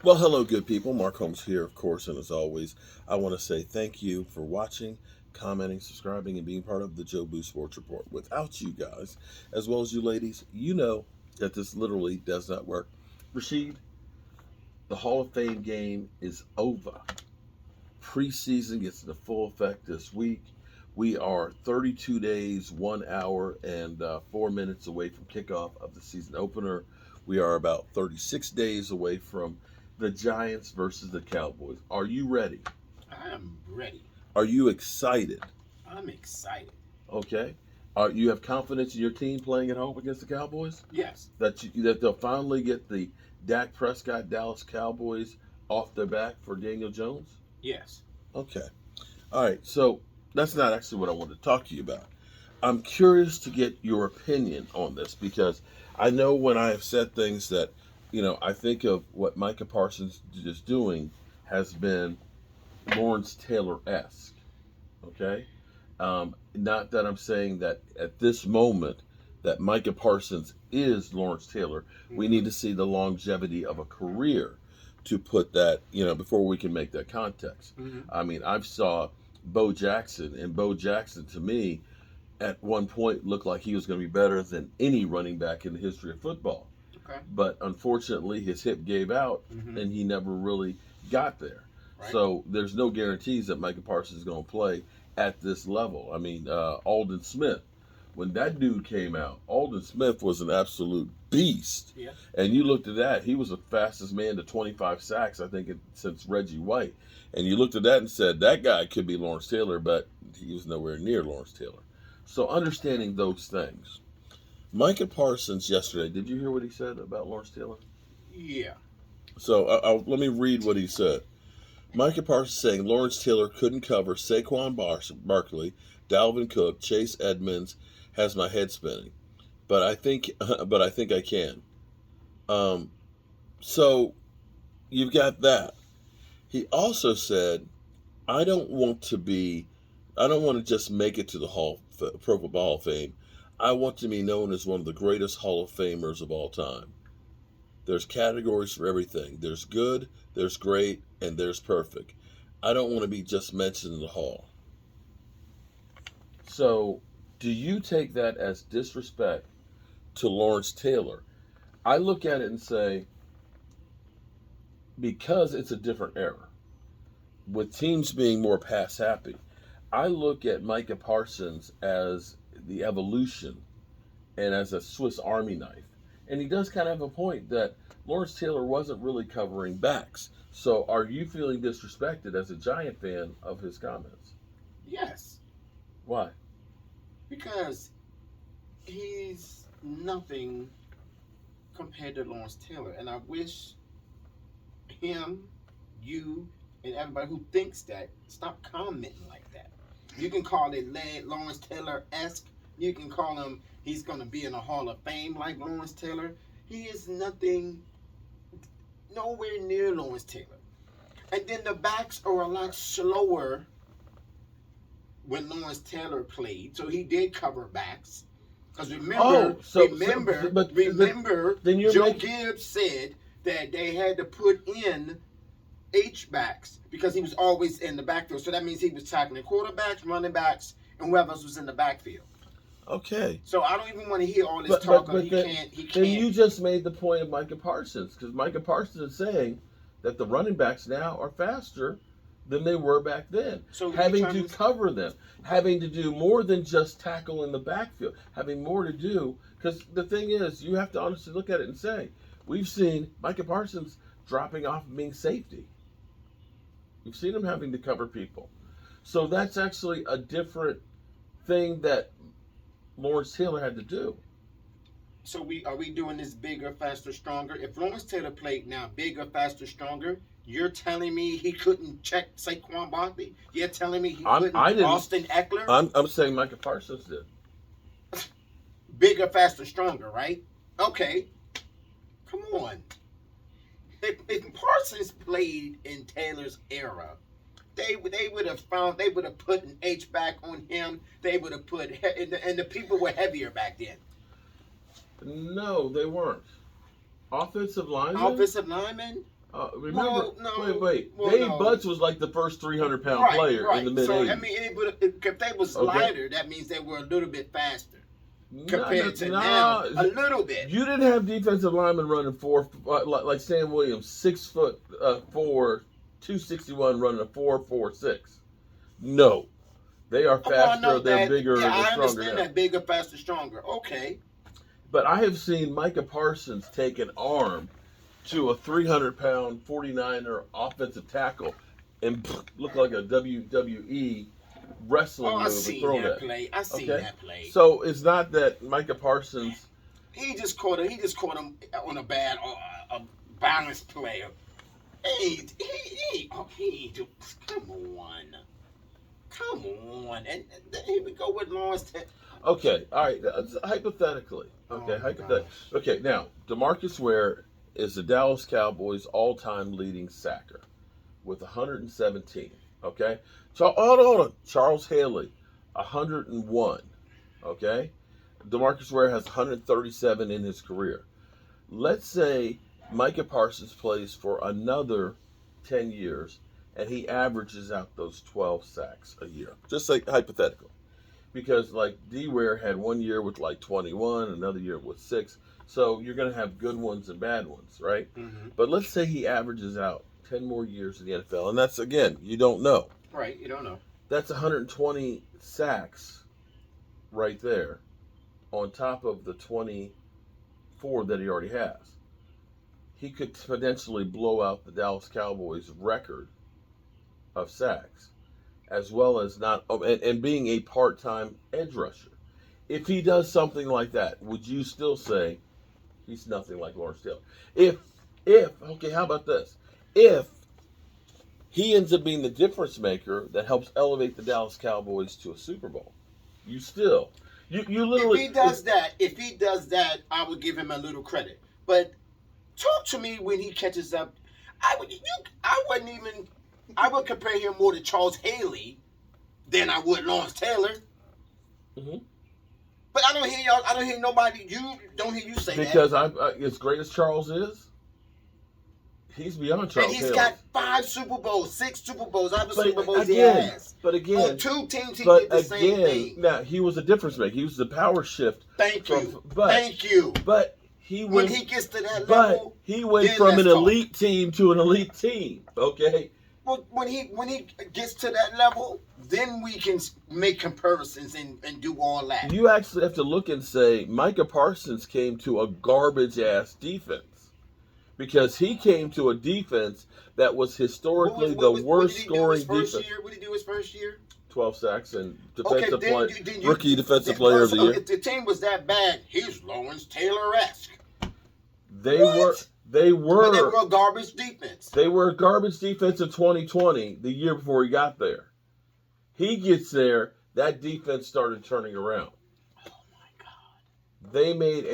Well, hello, good people. Mark Holmes here, of course, and as always, I want to say thank you for watching, commenting, subscribing, and being part of the Joe Boo Sports Report. Without you guys, as well as you ladies, you know that this literally does not work. Rashid, the Hall of Fame game is over. Preseason gets into full effect this week. We are 32 days, 1 hour, and 4 minutes away from kickoff of the season opener. We are about 36 days away from the Giants versus the Cowboys. Are you ready? I am ready. Are you excited? I'm excited. Okay. You have confidence in your team playing at home against the Cowboys? Yes. That they'll finally get the Dak Prescott Dallas Cowboys off their back for Daniel Jones? Yes. Okay. All right. So that's not actually what I wanted to talk to you about. I'm curious to get your opinion on this because I know when I have said things that, I think of what Micah Parsons is doing has been Lawrence Taylor esque. Okay. Not that I'm saying that at this moment that Micah Parsons is Lawrence Taylor. We need to see the longevity of a career to put that, before we can make that context. Mm-hmm. I mean, I've saw Bo Jackson, and Bo Jackson to me at one point looked like he was going to be better than any running back in the history of football. Okay. But unfortunately, his hip gave out, and he never really got there. Right. So there's no guarantees that Micah Parsons is going to play at this level. I mean, Aldon Smith, when that dude came out, Aldon Smith was an absolute beast. Yeah. And you looked at that, he was the fastest man to 25 sacks, I think, since Reggie White. And you looked at that and said, that guy could be Lawrence Taylor, but he was nowhere near Lawrence Taylor. So understanding those things. Micah Parsons yesterday, did you hear what he said about Lawrence Taylor? Yeah. So let me read what he said. Micah Parsons saying Lawrence Taylor couldn't cover Saquon Barkley, Dalvin Cook, Chase Edmonds has my head spinning, but I think I can. So you've got that. He also said, I don't want to just make it to the Pro Football Hall of Fame. I want to be known as one of the greatest Hall of Famers of all time. There's categories for everything. There's good, there's great, and there's perfect. I don't want to be just mentioned in the hall. So, do you take that as disrespect to Lawrence Taylor? I look at it and say, because it's a different era, with teams being more pass happy, I look at Micah Parsons as the evolution and as a Swiss Army knife. And he does kind of have a point that Lawrence Taylor wasn't really covering backs. So are you feeling disrespected as a Giant fan of his comments? Yes. Why? Because he's nothing compared to Lawrence Taylor. And I wish him, you, and everybody who thinks that, stop commenting like that. You can call it Lawrence Taylor-esque. You can call him, he's going to be in the Hall of Fame like Lawrence Taylor. He is nothing, nowhere near Lawrence Taylor. And then the backs are a lot slower when Lawrence Taylor played. So he did cover backs. Because remember, Joe Gibbs said that they had to put in H-backs because he was always in the backfield. So that means he was tackling quarterbacks, running backs, and whoever else was in the backfield. Okay. So I don't even want to hear all this talk of he can't. Then you just made the point of Micah Parsons, because Micah Parsons is saying that the running backs now are faster than they were back then. So having to cover them, having to do more than just tackle in the backfield, having more to do, because the thing is, you have to honestly look at it and say, we've seen Micah Parsons dropping off and being safety. We've seen him having to cover people. So that's actually a different thing that Lawrence Taylor had to do. So are we doing this bigger, faster, stronger? If Lawrence Taylor played now bigger, faster, stronger, you're telling me he couldn't check Saquon Barkley? You're telling me he couldn't Austin Eckler? I'm saying Micah Parsons did. Bigger, faster, stronger, right? Okay. Come on. If Parsons played in Taylor's era, they would have put an H back on him. They would have put and the people were heavier back then. No, they weren't. Offensive linemen. Remember, Well, no. wait. Well, Dave no. Butts was like the first 300-pound Right, player in right. the mid So, I 80s. mean, if they was Okay? lighter, that means they were a little bit faster No, compared to now. no. A little bit. You didn't have defensive linemen running like Sam Williams, 6'4", 261, running a 4.46. No, they are Well, I faster. know They're that. bigger Yeah, and they're I stronger understand now. that. Bigger, faster, stronger. Okay. But I have seen Micah Parsons take an arm to a 300-pound 49er offensive tackle and look like a WWE wrestling Oh, I move and seen throw that that. play. I seen Okay, that play. so it's not that Micah Parsons. He just caught him on a bad, a balanced player. He come on, and then here we go with Lawrence. Okay, all right. Hypothetically, okay, Oh my gosh. okay. Now, DeMarcus Ware is the Dallas Cowboys' all-time leading sacker with 117. Okay, so hold on. Charles Haley, 101. Okay, DeMarcus Ware has 137 in his career. Let's say Micah Parsons plays for another 10 years and he averages out those 12 sacks a year. Just like hypothetical. Because like D Ware had 1 year with like 21, another year with 6. So you're going to have good ones and bad ones, right? Mm-hmm. But let's say he averages out 10 more years in the NFL. And that's, again, you don't know. Right, you don't know. That's 120 sacks right there on top of the 24 that he already has. He could potentially blow out the Dallas Cowboys record of sacks, as well as and being a part-time edge rusher. If he does something like that, would you still say he's nothing like Lawrence Taylor? Okay, how about this? If he ends up being the difference maker that helps elevate the Dallas Cowboys to a Super Bowl, you literally. If he does that, I would give him a little credit. But talk to me when he catches up. I would compare him more to Charles Haley than I would Lawrence Taylor. Mm-hmm. But I don't hear y'all. I don't hear nobody. You don't hear you say because that. As great as Charles is, he's beyond Charles. And he's Haley. got 5 Super Bowls, 6 Super Bowls. Other But Super Bowls again, he has. But again, on 2 teams he did the same thing. Now he was a difference maker. He was the power shift. Thank you. But when he gets to that but level, he went from an elite team to an elite team. Okay. Well, when he gets to that level, then we can make comparisons and do all that. You actually have to look and say Micah Parsons came to a garbage ass defense because he came to a defense that was historically the worst scoring defense. What did he do his first year? 12 sacks and rookie defensive player of the year. If the team was that bad, he's Lawrence Taylor-esque. They were a garbage defense. They were a garbage defense in 2020, the year before he got there. He gets there, that defense started turning around. Oh my God! They made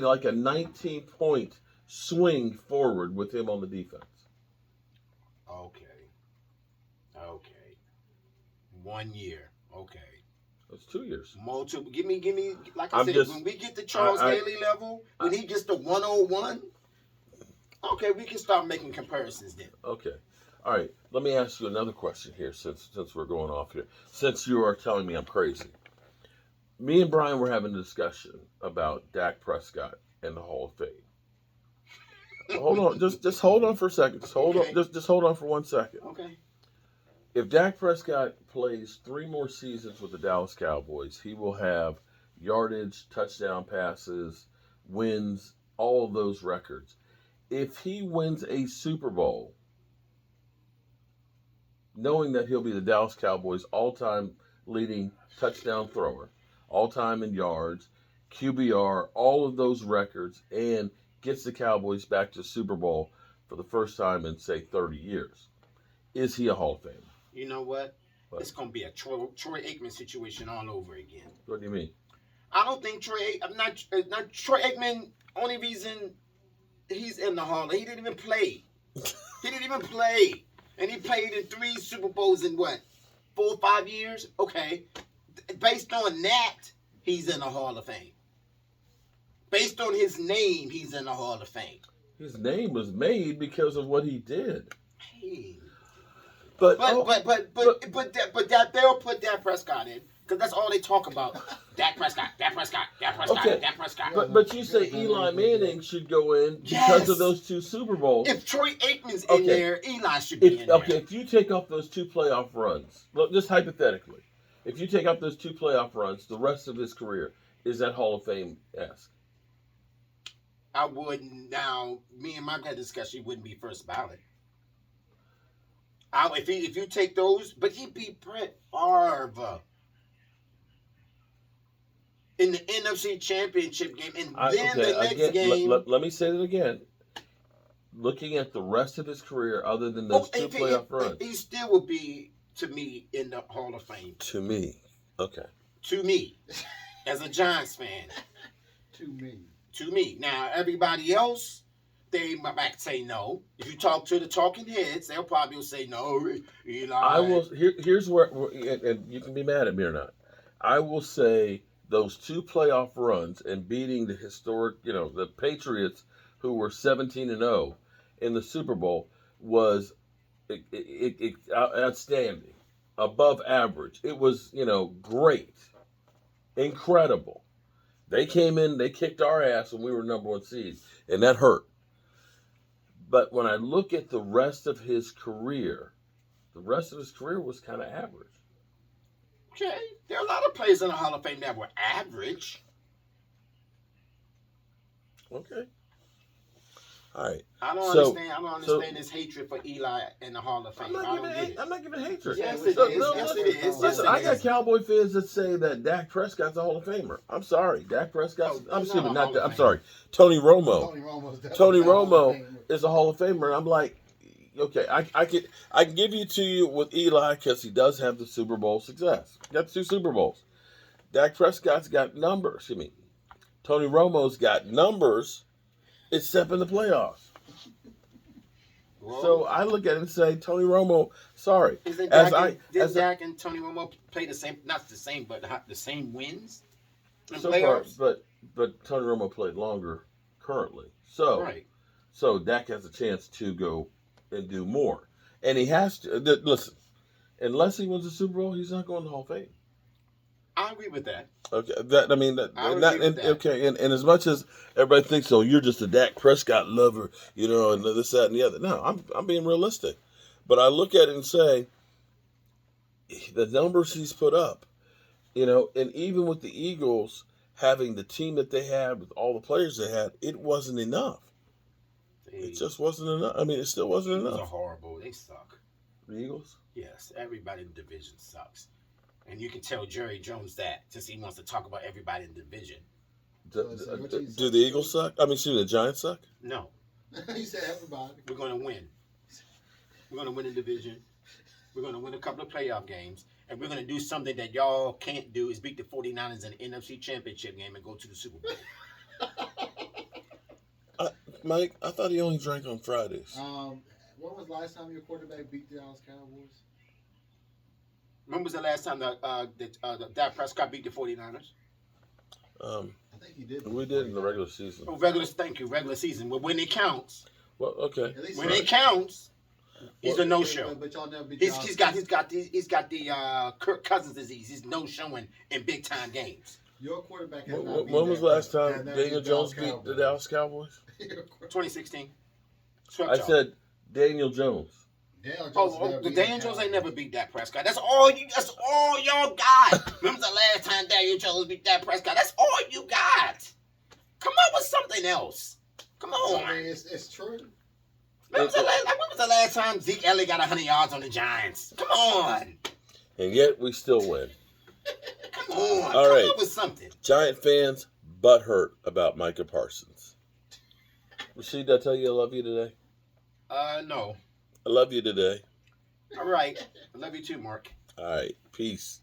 like a 19-point swing forward with him on the defense. Okay. 1 year. Okay. It's 2 years. Multiple. Give me. Like I said, when we get to Charles Haley level, when he gets to 101, okay, we can start making comparisons then. Okay. All right. Let me ask you another question here, since we're going off here. Since you are telling me I'm crazy, me and Brian were having a discussion about Dak Prescott and the Hall of Fame. Hold on, just hold on for a second. Just hold on, just hold on for 1 second. Okay. If Dak Prescott plays 3 more seasons with the Dallas Cowboys, he will have yardage, touchdown passes, wins, all of those records. If he wins a Super Bowl, knowing that he'll be the Dallas Cowboys' all-time leading touchdown thrower, all-time in yards, QBR, all of those records, and gets the Cowboys back to Super Bowl for the first time in, say, 30 years, is he a Hall of Famer? You know what? It's going to be a Troy Aikman situation all over again. What do you mean? I don't think not Troy Aikman. Only reason he's in the Hall, he didn't even play. And he played in 3 Super Bowls in what, 4 or 5 years? Okay. Based on that, he's in the Hall of Fame. Based on his name, he's in the Hall of Fame. his name was made because of what he did. Hey. But that they'll put Dak Prescott in because that's all they talk about. Dak Prescott, Dak Prescott, Dak Prescott, okay. Dak Prescott. But you say Eli Manning should go in because of those 2 Super Bowls. If Troy Aikman's in there, Eli should be in there. Okay, if you take off those 2 playoff runs, just hypothetically, if you take off those 2 playoff runs, the rest of his career, is that Hall of Fame-esque? I wouldn't. Now, me and Mike had a discussion. He wouldn't be first ballot. If you take those, but he beat Brett Favre in the NFC Championship game, and then the next game. Let me say that again. Looking at the rest of his career, other than those 2 playoff runs, he still would be, to me, in the Hall of Fame. To me, okay. To me, as a Giants fan. To me. Now, everybody else, they might say no. If you talk to the talking heads, they'll probably say no. Eli. I will. Here's where, and you can be mad at me or not. I will say those 2 playoff runs and beating the historic, the Patriots, who were 17-0 in the Super Bowl, was outstanding, above average. It was, great, incredible. They came in, they kicked our ass when we were number 1 seed, and that hurt. But when I look at the rest of his career was kind of average. Okay, there are a lot of players in the Hall of Fame that were average. Okay. All right. I don't understand this hatred for Eli in the Hall of Fame. I'm not giving hatred. Yes, it is. Listen, I got Cowboy fans that say that Dak Prescott's a Hall of Famer. I'm sorry, Dak Prescott's. I'm sorry, Tony Romo. Tony Romo is a Hall of Famer, and I'm like, okay, I can give you to you with Eli because he does have the Super Bowl success. Got 2 Super Bowls. Dak Prescott's got numbers. Tony Romo's got numbers, except in the playoffs. Whoa. So I look at it and say, Tony Romo, sorry. Did Dak and Tony Romo play the same, not the same, but the same wins in playoffs? Far, but Tony Romo played longer currently. So, right. So Dak has a chance to go and do more. And he has to. Listen, unless he wins the Super Bowl, he's not going to the Hall of Fame. I agree with that. Okay, okay, and as much as everybody thinks, so you're just a Dak Prescott lover, and this, that, and the other. No, I'm being realistic, but I look at it and say, the numbers he's put up, and even with the Eagles having the team that they had with all the players they had, it wasn't enough. It just wasn't enough. I mean, it still wasn't enough. The Eagles are horrible. They suck. The Eagles? Yes, everybody in the division sucks. And you can tell Jerry Jones that since he wants to talk about everybody in the division. Do the Eagles suck? I mean, the Giants suck? No. He said everybody. We're going to win. We're going to win the division. We're going to win a couple of playoff games. And we're going to do something that y'all can't do is beat the 49ers in the NFC Championship game and go to the Super Bowl. Mike, I thought he only drank on Fridays. When was the last time your quarterback beat the Dallas Cowboys? When was the last time that Dak Prescott beat the 49ers? I think he did. We did in the regular season. Oh, regular season. But when it counts. Well, okay. When it counts, he's a no-show. But y'all never beat he's got the Kirk Cousins disease. He's no-showing in big-time games. Your quarterback has not beat. When was the last time Daniel Jones beat the Dallas Cowboys? 2016. I said Daniel Jones. Daniel Jones ain't never beat Dak Prescott. That's all y'all got. Remember the last time Daniel Jones beat Dak Prescott? That's all you got. Come up with something else. Come on. I mean, it's true. When was the last time Zeke Elliott got 100 yards on the Giants? Come on. And yet we still win. Come on. All right. Come up with something. Giant fans butthurt about Micah Parsons. Rashid, did I tell you I love you today? No. I love you today. All right. I love you too, Mark. All right. Peace.